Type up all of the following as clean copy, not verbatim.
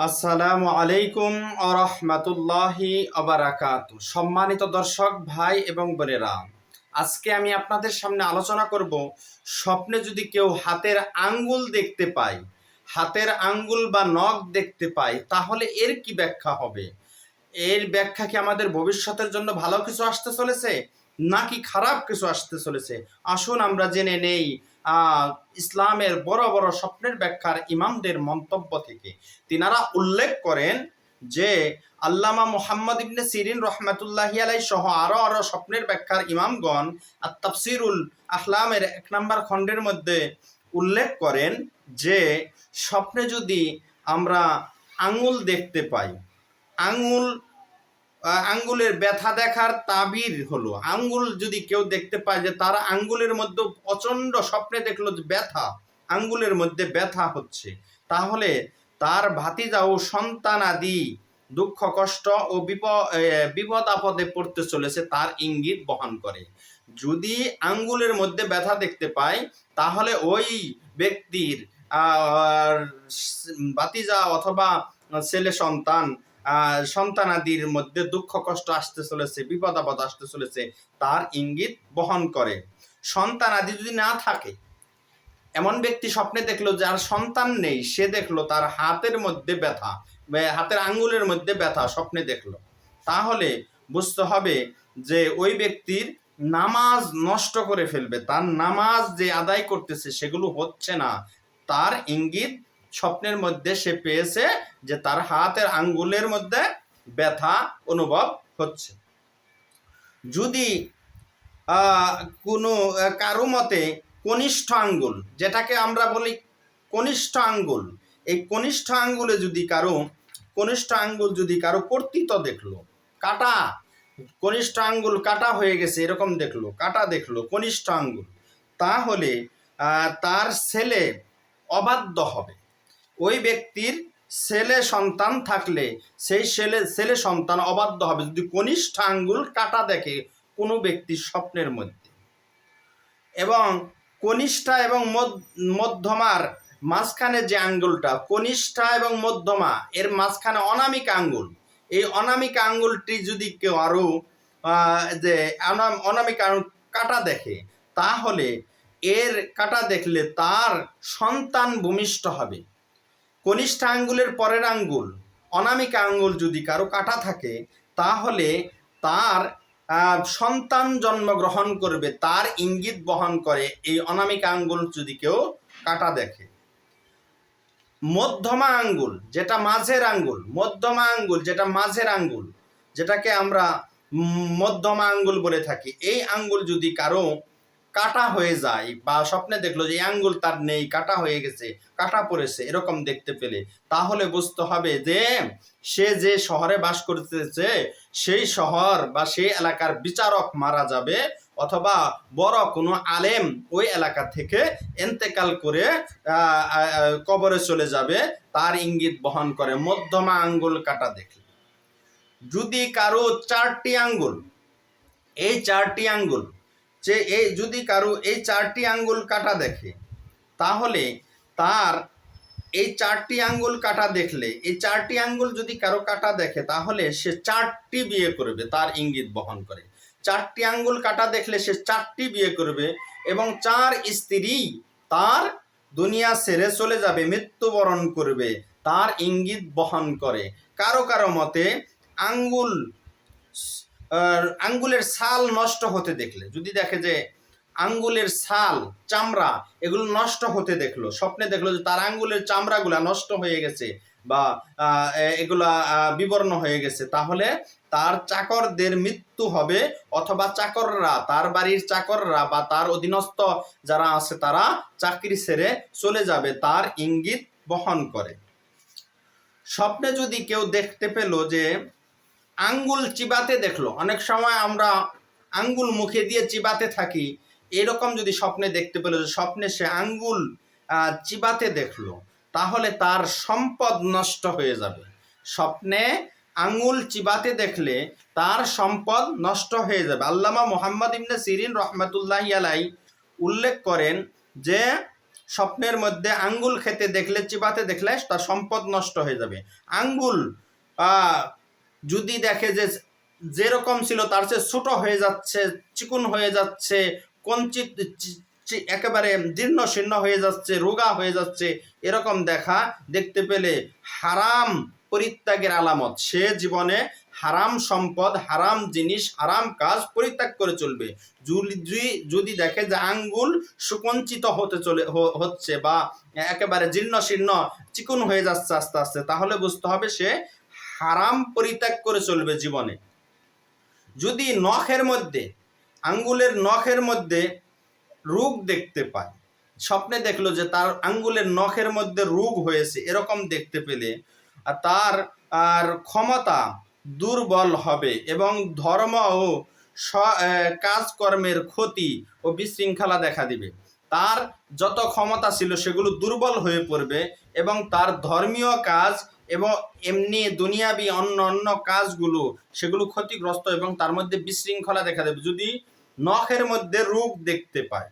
আসসালামু আলাইকুম আরহামাতুল্লাহি আবারাকাতু। সম্মানিত দর্শক ভাই এবং বোনেরা, আজকে আমি আপনাদের সামনে আলোচনা করব স্বপ্নে যদি কেউ হাতের আঙ্গুল দেখতে পায়, হাতের আঙ্গুল বা নখ দেখতে পায়, তাহলে এর কি ব্যাখ্যা হবে। এর ব্যাখ্যা কি আমাদের ভবিষ্যতের জন্য ভালো কিছু আসতে চলেছে নাকি খারাপ কিছু আসতে চলেছে, আসুন আমরা জেনে নেই ইসলামের বড় বড় স্বপ্নের ব্যাখ্যার ইমামদের মন্তব্য থেকে। তিনারা উল্লেখ করেন যে আল্লামা মুহাম্মদ ইবনে সিরিন রহমাতুল্লাহি আলাইহি সহ আরো স্বপ্নের ব্যাখ্যার ইমামগণ আর তাফসিরুল আহলামের 1 নম্বর খণ্ডের মধ্যে উল্লেখ করেন যে স্বপ্নে যদি আমরা আঙ্গুল দেখতে পাই, আঙ্গুলের ব্যথা দেখার তাবির হলো, আঙ্গুল যদি কেউ দেখতে পায় যে তার আঙ্গুলের মধ্যে প্রচণ্ড, স্বপ্নে দেখলো যে ব্যথা, আঙ্গুলের মধ্যে ব্যথা হচ্ছে, তাহলে তার ভাতিজা ও সন্তানাদি দুঃখ কষ্ট ও বিপদ আপদে পড়তে চলেছে তার ইঙ্গিত বহন করে। যদি আঙ্গুলের মধ্যে ব্যথা দেখতে পায় তাহলে ওই ব্যক্তির ভাতিজা অথবা ছেলে সন্তানাদির মধ্যে দুঃখ কষ্ট আসতে চলেছে, বিপদ আপদ আসতে চলেছে, তার ইঙ্গিত বহন করে। সন্তানাদি যদি না থাকে, এমন ব্যক্তি স্বপ্নে দেখলো যার সন্তান নেই, সে দেখলো তার হাতের মধ্যে ব্যথা, হাতের আঙ্গুলের মধ্যে ব্যথা স্বপ্নে দেখলো, তাহলে বুঝতে হবে যে ওই ব্যক্তির নামাজ নষ্ট করে ফেলবে, তার নামাজ যে আদায় করতেছে সেগুলো হচ্ছে না, তার ইঙ্গিত স্বপ্নের মধ্যে সে পেয়েছে যে তার হাতের আঙ্গুলের মধ্যে ব্যথা অনুভব হচ্ছে। যদি কোনো কারো মতে কনিষ্ঠ আঙ্গুল, যেটাকে আমরা বলি কনিষ্ঠ আঙ্গুল, এই কনিষ্ঠ আঙ্গুলে যদি কারো কর্তৃত্ব দেখলো, কাটা, কনিষ্ঠ আঙ্গুল কাটা হয়ে গেছে এরকম দেখলো, কাটা দেখলো কনিষ্ঠ আঙ্গুল, তাহলে তার ছেলে অবাধ্য হবে। ওই ব্যক্তির ছেলে সন্তান থাকলে সেই ছেলে সন্তান অবাধ্য হবে যদি কনিষ্ঠ আঙ্গুল কাটা দেখে কোনো ব্যক্তির স্বপ্নের মধ্যে। এবং কনিষ্ঠা এবং মধ্যমার মাঝখানে যে আঙ্গুলটা, কনিষ্ঠা এবং মধ্যমা এর মাঝখানে অনামিকা আঙ্গুল, এই অনামিকা আঙ্গুলটি যদি কেউ আরো যে অনামিকা কাটা দেখে, তাহলে এর কাটা দেখলে তার সন্তান ভূমিষ্ঠ হবে। কনিষ্ঠ আঙ্গুলের পরের আঙ্গুল অনামিকা আঙ্গুল যদি কারো কাটা থাকে, তাহলে তার সন্তান জন্মগ্রহণ করবে, তার ইঙ্গিত বহন করে এই অনামিকা আঙ্গুল যদি কেউ কাটা দেখে। মধ্যমা আঙ্গুল যেটা মাঝের আঙ্গুল, মধ্যমা আঙ্গুল যেটা মাঝের আঙ্গুল, যেটাকে আমরা মধ্যমা আঙ্গুল বলে থাকি, এই আঙ্গুল যদি কারো কাটা হয়ে যায় বা স্বপ্নে দেখলো যে এই আঙ্গুল তার নেই, কাটা হয়ে গেছে, কাটা পড়েছে, এরকম দেখতে পেলে, তাহলে বুঝতে হবে যে সে যে শহরে বাস করতেছে সেই শহর বা সেই এলাকার বিচারক মারা যাবে, অথবা বড় কোনো আলেম ওই এলাকা থেকে ইন্তেকাল করে কবরে চলে যাবে, তার ইঙ্গিত বহন করে মধ্যমা আঙ্গুল কাটা দেখলে। যদি কারো 4টি আঙ্গুল, এই 4টি আঙ্গুল যদি কারো এই 4টি আঙ্গুল কাটা দেখে, তাহলে তার এই 4টি আঙ্গুল কাটা দেখলে, এই 4টি আঙ্গুল যদি কারো কাটা দেখে, তাহলে সে 4টি বিয়ে করবে, তার ইঙ্গিত বহন করে। 4টি আঙ্গুল কাটা দেখলে সে 4টি বিয়ে করবে এবং 4 স্ত্রী তার দুনিয়া ছেড়ে চলে যাবে, মৃত্যুবরণ করবে, তার ইঙ্গিত বহন করে। কারো কারো মতে আঙ্গুলের ছাল নষ্ট হতে দেখলে, যদি দেখে যে আঙ্গুলের ছাল, চামড়া এগুলো নষ্ট হতে দেখলো, স্বপ্নে দেখলো যে তার আঙ্গুলের চামড়াগুলা নষ্ট হয়ে গেছে বা এগুলা বিবর্ণ হয়ে গেছে, তাহলে তার চাকরদের মৃত্যু হবে, অথবা চাকররা, তার বাড়ির চাকররা বা তার অধীনস্থ যারা আছে তারা চাকরি ছেড়ে চলে যাবে, তার ইঙ্গিত বহন করে। স্বপ্নে যদি কেউ দেখতে পেল যে আঙ্গুল চিবাতে দেখলো, অনেক সময় আমরা আঙ্গুল মুখে দিয়ে চিবাতে থাকি, এরকম যদি স্বপ্নে দেখতে পেল যে স্বপ্নে সে আঙ্গুল চিবাতে দেখলো, তাহলে তার সম্পদ নষ্ট হয়ে যাবে। স্বপ্নে আঙ্গুল চিবাতে দেখলে তার সম্পদ নষ্ট হয়ে যাবে। আল্লামা মুহাম্মদ ইবনে সিরিন রহমাতুল্লাহি আলাইহি উল্লেখ করেন যে স্বপ্নের মধ্যে আঙ্গুল খেতে দেখলে, চিবাতে দেখলে তার সম্পদ নষ্ট হয়ে যাবে। আঙ্গুল যদি দেখে যে যেরকম ছিল তার চেয়ে ছোট হয়ে যাচ্ছে, চিকুন হয়ে যাচ্ছে, কঞ্চিত একেবারে জীর্ণ শীর্ণ হয়ে যাচ্ছে, রোগা হয়ে যাচ্ছে, এরকম দেখতে পেলে হারাম পরিত্যাগের আলামত। সে জীবনে হারাম সম্পদ, হারাম জিনিস, হারাম কাজ পরিত্যাগ করে চলবে। যদি দেখে যে আঙ্গুল সুকঞ্চিত হচ্ছে বা একেবারে জীর্ণ শীর্ণ চিকুন হয়ে যাচ্ছে আস্তে আস্তে, তাহলে বুঝতে হবে সে হারাম পরিত্যাগ করে চলবে জীবনে। যদি নখের মধ্যে, আঙ্গুলের নখের মধ্যে রোগ দেখতে পায়, স্বপ্নে দেখলো যে তার আঙ্গুলের নখের মধ্যে রোগ হয়েছে, এরকম দেখতে পেলে তার আর ক্ষমতা দুর্বল হবে এবং ধর্ম ও কাজকর্মের ক্ষতি ও বিশৃঙ্খলা দেখা দিবে। তার যত ক্ষমতা ছিল সেগুলো দুর্বল হয়ে পড়বে এবং তার ধর্মীয় কাজ এবং এমনি দুনিয়াবি অন্য কাজগুলো সেগুলো ক্ষতিগ্রস্ত এবং তার মধ্যে বিশৃঙ্খলা দেখা দেবে যদি নখের মধ্যে রোগ দেখতে পায়।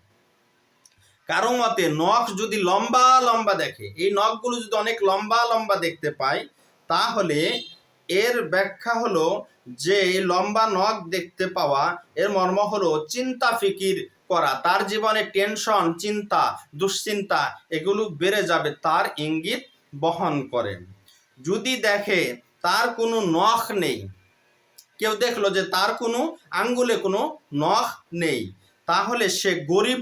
কারো মতে নখ যদি লম্বা লম্বা দেখে, এই নখগুলো যদি অনেক লম্বা লম্বা দেখতে পায়, তাহলে এর ব্যাখ্যা হলো যে লম্বা নখ দেখতে পাওয়া এর মর্ম হলো চিন্তা ফিকির করা, তার জীবনে টেনশন, চিন্তা, দুশ্চিন্তা এগুলো বেড়ে যাবে, তার ইঙ্গিত বহন করেন। যদি দেখে তার কোনো নখ নেই, কেউ দেখলো যে তার কোনো আঙ্গুলে কোনো নখ নেই, তাহলে সে গরিব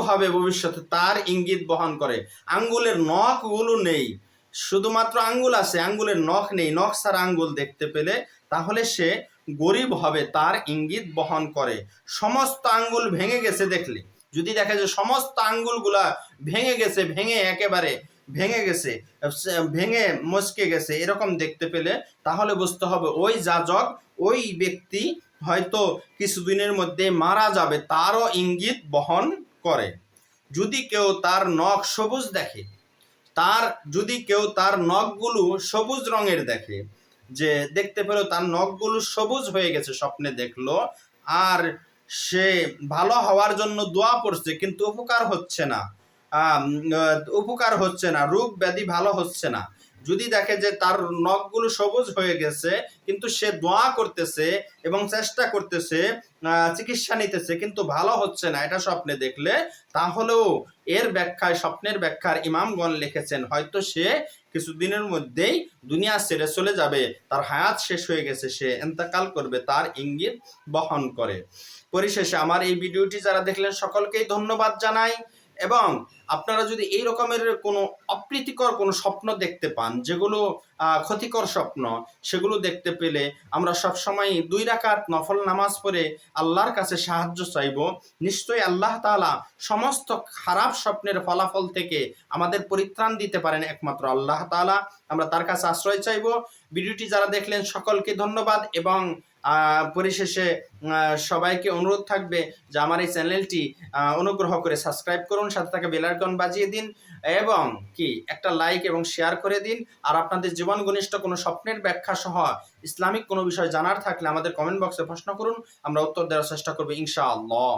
হবে, ভবিষ্যতে, তার ইঙ্গিত বহন করে। আঙ্গুলের নখগুলো নেই, শুধুমাত্র আঙ্গুল আছে, আঙ্গুলের নখ নেই, নখ ছাড়া আঙ্গুল দেখতে পেলে তাহলে সে গরিব হবে, তার ইঙ্গিত বহন করে। সমস্ত আঙ্গুল ভেঙে গেছে দেখলে, যদি দেখে যে সমস্ত আঙ্গুলগুলা ভেঙে গেছে, ভেঙে মচকে গেছে, এরকম দেখতে পেলে তাহলে বুঝতে হবে ওই যাজক, ওই ব্যক্তি হয়তো কিছুদিনের মধ্যে মারা যাবে, তারও ইঙ্গিত বহন করে। যদি কেউ তার নখ সবুজ দেখে, যদি কেউ তার নখগুলো সবুজ রঙের দেখে, যে দেখতে পেল তার নখগুলো সবুজ হয়ে গেছে, স্বপ্নে দেখলো, আর সে ভালো হওয়ার জন্য দোয়া পড়ছে কিন্তু উপকার হচ্ছে না, রোগ ব্যাধি ভালো হচ্ছে না। যদি দেখে যে তার নখগুলো সবুজ হয়ে গেছে কিন্তু সে দোয়া করতেছে এবং চেষ্টা করতেছে, চিকিৎসা নিতেছে কিন্তু ভালো হচ্ছে না, এটা স্বপ্নে দেখলে, তাহলেও এর ব্যাখ্যায়, স্বপ্নের ব্যাখ্যার ইমামগণ লিখেছেন হয়তো সে কিছুদিনের মধ্যেই দুনিয়া ছেড়ে চলে যাবে, তার হায়াত শেষ হয়ে গেছে, সে ইন্তেকাল করবে, তার ইঙ্গিত বহন করে। পরিশেষে আমার এই ভিডিওটি যারা দেখলেন সকলকেই ধন্যবাদ জানাই। এবং আপনারা যদি এই রকমের কোনো অপ্রীতিকর কোনো স্বপ্ন দেখতে পান, যেগুলো ক্ষতিকর স্বপ্ন, সেগুলো দেখতে পেলে আমরা সবসময় 2 রাকাত নফল নামাজ পড়ে আল্লাহর কাছে সাহায্য চাইব। নিশ্চয়ই আল্লাহ তাআলা সমস্ত খারাপ স্বপ্নের ফলাফল থেকে আমাদের পরিত্রাণ দিতে পারেন একমাত্র আল্লাহ তাআলা, আমরা তার কাছে আশ্রয় চাইব। ভিডিওটি যারা দেখলেন সকলকে ধন্যবাদ এবং পরিশেষে সবাইকে অনুরোধ থাকবে যে আমার এই চ্যানেলটি অনুগ্রহ করে সাবস্ক্রাইব করুন, সাথে থাকা বেল আইকন বাজিয়ে দিন এবং একটা লাইক এবং শেয়ার করে দিন। আর আপনাদের জীবন ঘনিষ্ঠ কোনো স্বপ্নের ব্যাখ্যা সহ ইসলামিক কোনো বিষয় জানার থাকলে আমাদের কমেন্ট বক্সে প্রশ্ন করুন, আমরা উত্তর দেওয়ার চেষ্টা করব ইনশাআল্লাহ।